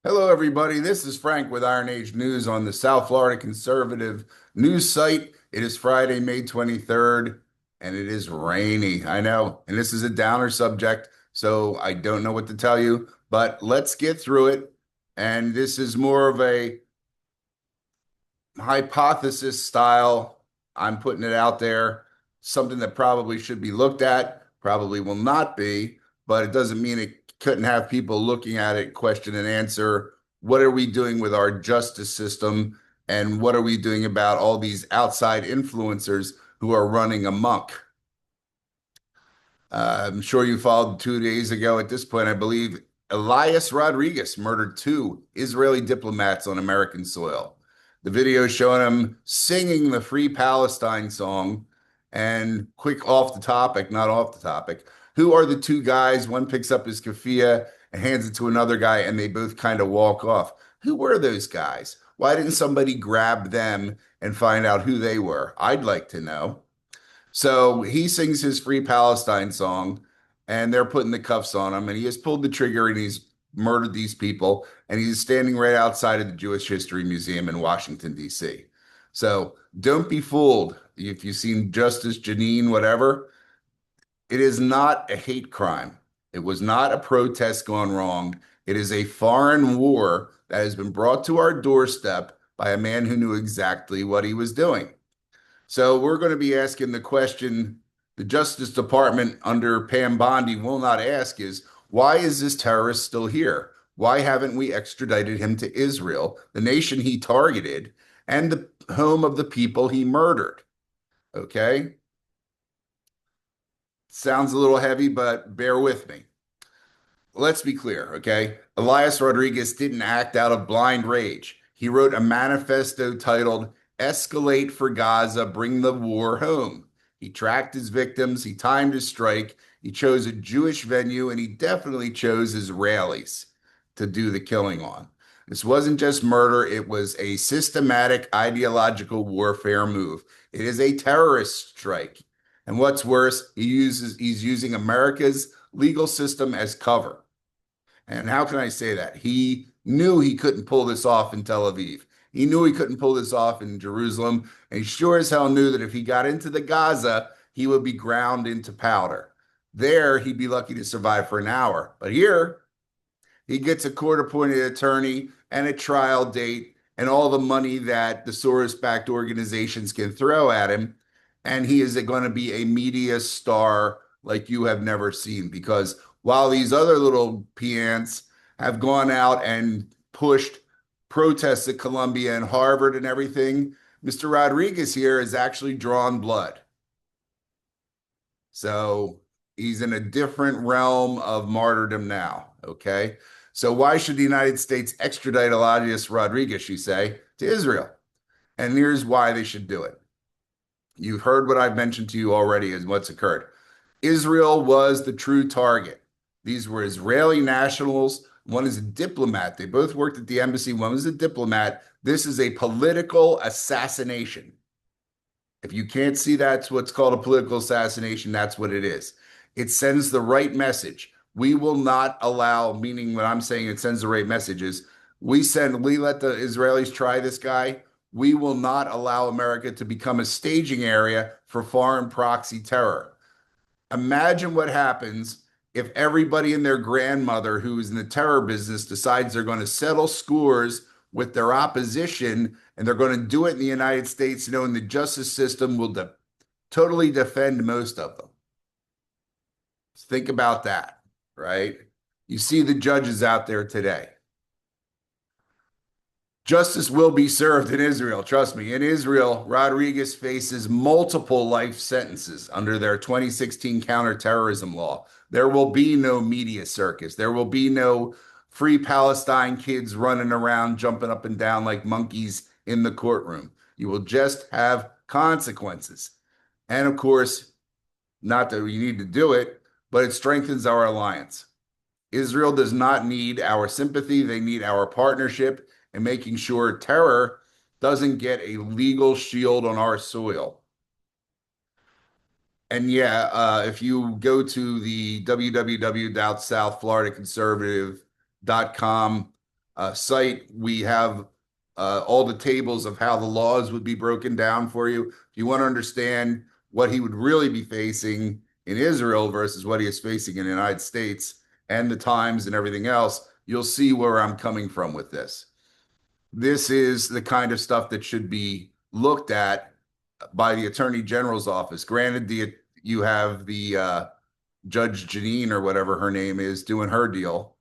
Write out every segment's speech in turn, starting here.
Hello, everybody. This is Frank with Iron Age News on the South Florida Conservative News site. It is Friday, May 23rd, and it is rainy. I know. And this is a downer subject, so I don't know what to tell you, but let's get through it. And this is more of a hypothesis style. I'm putting it out there, something that probably should be looked at, probably will not be, but it doesn't mean it couldn't have people looking at it, question and answer. What are we doing with our justice system? And what are we doing about all these outside influencers who are running amok? I'm sure you followed 2 days ago at this point, I believe Elias Rodriguez murdered two Israeli diplomats on American soil. The video showing him singing the Free Palestine song. And quick off the topic, not off the topic, who are the two guys? One picks up his keffiyeh and hands it to another guy, and they both kind of walk off. Who were those guys? Why didn't somebody grab them and find out who they were? I'd like to know. So he sings his Free Palestine song, and they're putting the cuffs on him, and he has pulled the trigger and he's murdered these people, and he's standing right outside of the Jewish History Museum in Washington, D.C. So don't be fooled. If you've seen Justice Janine, whatever, it is not a hate crime. It was not a protest gone wrong. It is a foreign war that has been brought to our doorstep by a man who knew exactly what he was doing. So we're going to be asking the question the Justice Department under Pam Bondi will not ask is, why is this terrorist still here? Why haven't we extradited him to Israel, the nation he targeted, and the home of the people he murdered? Okay. Sounds a little heavy, but bear with me. Let's be clear, okay? Elias Rodriguez didn't act out of blind rage. He wrote a manifesto titled Escalate for Gaza, Bring the War Home. He tracked his victims, he timed his strike, he chose a Jewish venue, and he definitely chose Israelis to do the killing on. This wasn't just murder, it was a systematic ideological warfare move. It is a terrorist strike. And what's worse, he's using America's legal system as cover. And how can I say that? He knew he couldn't pull this off in Tel Aviv. He knew he couldn't pull this off in Jerusalem. And he sure as hell knew that if he got into the Gaza, he would be ground into powder. There, he'd be lucky to survive for an hour. But here, he gets a court-appointed attorney and a trial date and all the money that the Soros-backed organizations can throw at him. And he is going to be a media star like you have never seen, because while these other little peants have gone out and pushed protests at Columbia and Harvard and everything, Mr. Rodriguez here has actually drawn blood. So he's in a different realm of martyrdom now, okay? So why should the United States extradite Elias Rodriguez, you say, to Israel? And here's why they should do it. You've heard what I've mentioned to you already as what's occurred. Israel was the true target. These were Israeli nationals. One is a diplomat. They both worked at the embassy. One was a diplomat. This is a political assassination. If you can't see that's what's called a political assassination, that's what it is. It sends the right message. We will not allow, meaning what I'm saying, it sends the right messages. We let the Israelis try this guy. We will not allow America to become a staging area for foreign proxy terror. Imagine what happens if everybody and their grandmother who is in the terror business decides they're going to settle scores with their opposition, and they're going to do it in the United States, knowing the justice system will totally defend most of them. Think about that, right? You see the judges out there today. Justice will be served in Israel. Trust me. In Israel, Rodriguez faces multiple life sentences under their 2016 counterterrorism law. There will be no media circus. There will be no free Palestine kids running around, jumping up and down like monkeys in the courtroom. You will just have consequences. And of course, not that we need to do it, but it strengthens our alliance. Israel does not need our sympathy. They need our partnership and making sure terror doesn't get a legal shield on our soil. And yeah, if you go to the www.southfloridaconservative.com site, we have all the tables of how the laws would be broken down for you. If you want to understand what he would really be facing in Israel versus what he is facing in the United States and the times and everything else, you'll see where I'm coming from with this. This is the kind of stuff that should be looked at by the Attorney General's office. Granted, you have the Judge Janine or whatever her name is doing her deal.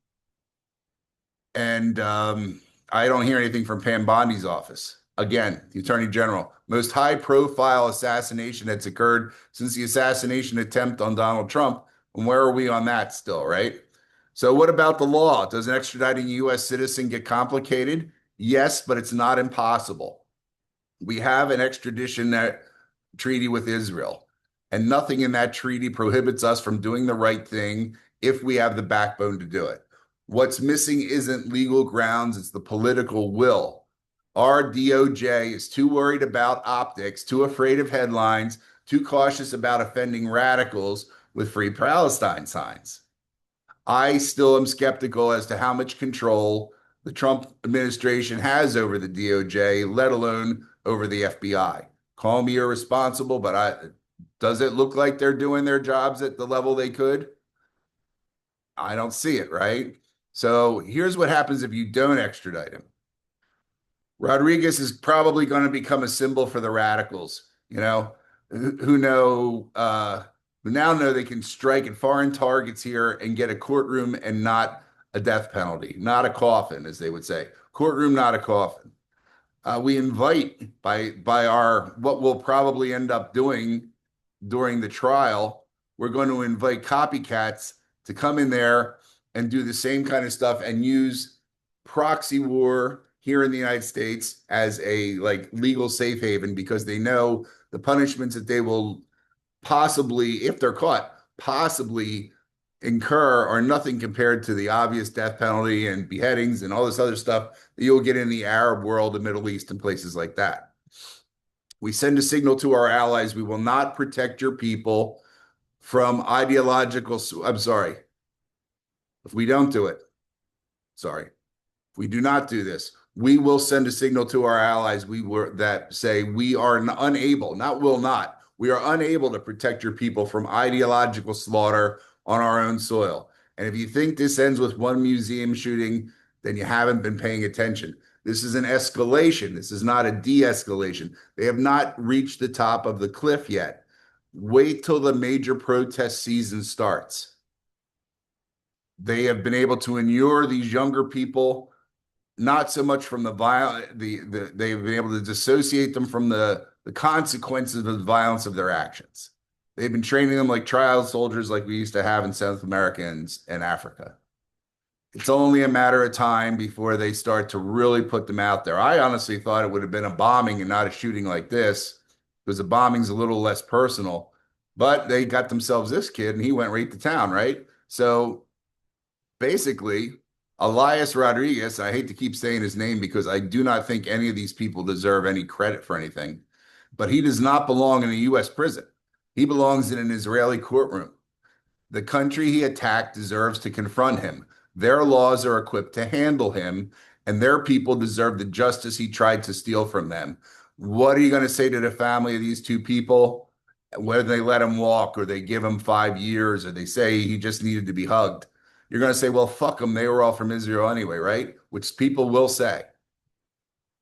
And I don't hear anything from Pam Bondi's office. Again, the Attorney General, most high-profile assassination that's occurred since the assassination attempt on Donald Trump. And where are we on that still, right? So what about the law? Does an extraditing U.S. citizen get complicated? Yes, but it's not impossible. We have an extradition treaty with Israel, and nothing in that treaty prohibits us from doing the right thing if we have the backbone to do it. What's missing isn't legal grounds, it's the political will. Our DOJ is too worried about optics, too afraid of headlines, too cautious about offending radicals with Free Palestine signs. I still am skeptical as to how much control the Trump administration has over the DOJ, let alone over the FBI. Call me irresponsible, but does it look like they're doing their jobs at the level they could? I don't see it, right? So here's what happens if you don't extradite him. Rodriguez is probably going to become a symbol for the radicals, who now know they can strike at foreign targets here and get a courtroom and not a death penalty, not a coffin, as they would say. Courtroom, not a coffin. We invite by our what we'll probably end up doing during the trial, we're going to invite copycats to come in there and do the same kind of stuff and use proxy war here in the United States as a legal safe haven, because they know the punishments that they will possibly, if they're caught, possibly incur are nothing compared to the obvious death penalty and beheadings and all this other stuff that you'll get in the Arab world, the Middle East, and places like that. We send a signal to our allies: we will not protect your people from ideological. I'm sorry. If we don't do it, sorry. If we do not do this, we will send a signal to our allies that say we are unable, not will not, we are unable to protect your people from ideological slaughter on our own soil. And if you think this ends with one museum shooting, then you haven't been paying attention. This is an escalation. This is not a de-escalation. They have not reached the top of the cliff yet. Wait till the major protest season starts. They have been able to inure these younger people, not so much from the violence, they've been able to dissociate them from the consequences of the violence of their actions. They've been training them like trial soldiers like we used to have in South America and Africa. It's only a matter of time before they start to really put them out there. I honestly thought it would have been a bombing and not a shooting like this, because the bombing's a little less personal. But they got themselves this kid, and he went right to town, right? So basically, Elias Rodriguez, I hate to keep saying his name because I do not think any of these people deserve any credit for anything, but he does not belong in a U.S. prison. He belongs in an Israeli courtroom. The country he attacked deserves to confront him. Their laws are equipped to handle him, and their people deserve the justice he tried to steal from them. What are you going to say to the family of these two people, whether they let him walk or they give him 5 years or they say he just needed to be hugged? You're going to say, well, fuck them. They were all from Israel anyway, right? Which people will say,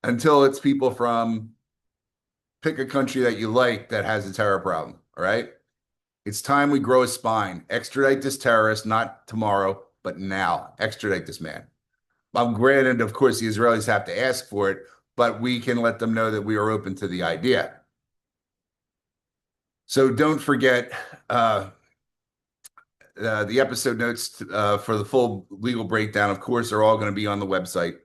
until it's people from pick a country that you like that has a terror problem, all right? It's time we grow a spine. Extradite this terrorist, not tomorrow, but now. Extradite this man. Granted, of course, the Israelis have to ask for it, but we can let them know that we are open to the idea. So don't forget the episode notes for the full legal breakdown, of course, are all going to be on the website.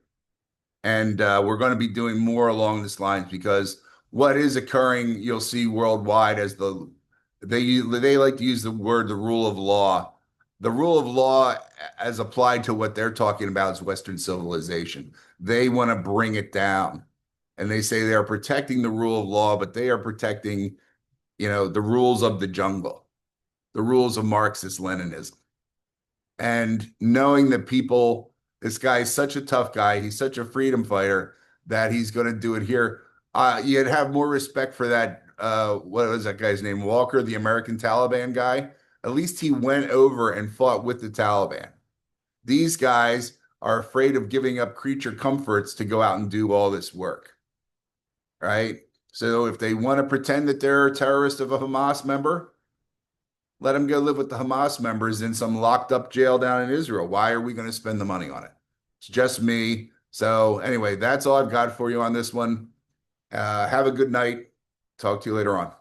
And we're going to be doing more along this lines, because what is occurring, you'll see worldwide, as they like to use the word, the rule of law. The rule of law, as applied to what they're talking about, is Western civilization. They want to bring it down. And they say they are protecting the rule of law, but they are protecting, the rules of the jungle, the rules of Marxist Leninism. And knowing that people This guy is such a tough guy. He's such a freedom fighter that he's going to do it here. You'd have more respect for that. What was that guy's name? Walker, the American Taliban guy. At least he went over and fought with the Taliban. These guys are afraid of giving up creature comforts to go out and do all this work, right? So if they want to pretend that they're a terrorist of a Hamas member, let them go live with the Hamas members in some locked up jail down in Israel. Why are we going to spend the money on it? It's just me. So anyway, that's all I've got for you on this one. Have a good night. Talk to you later on.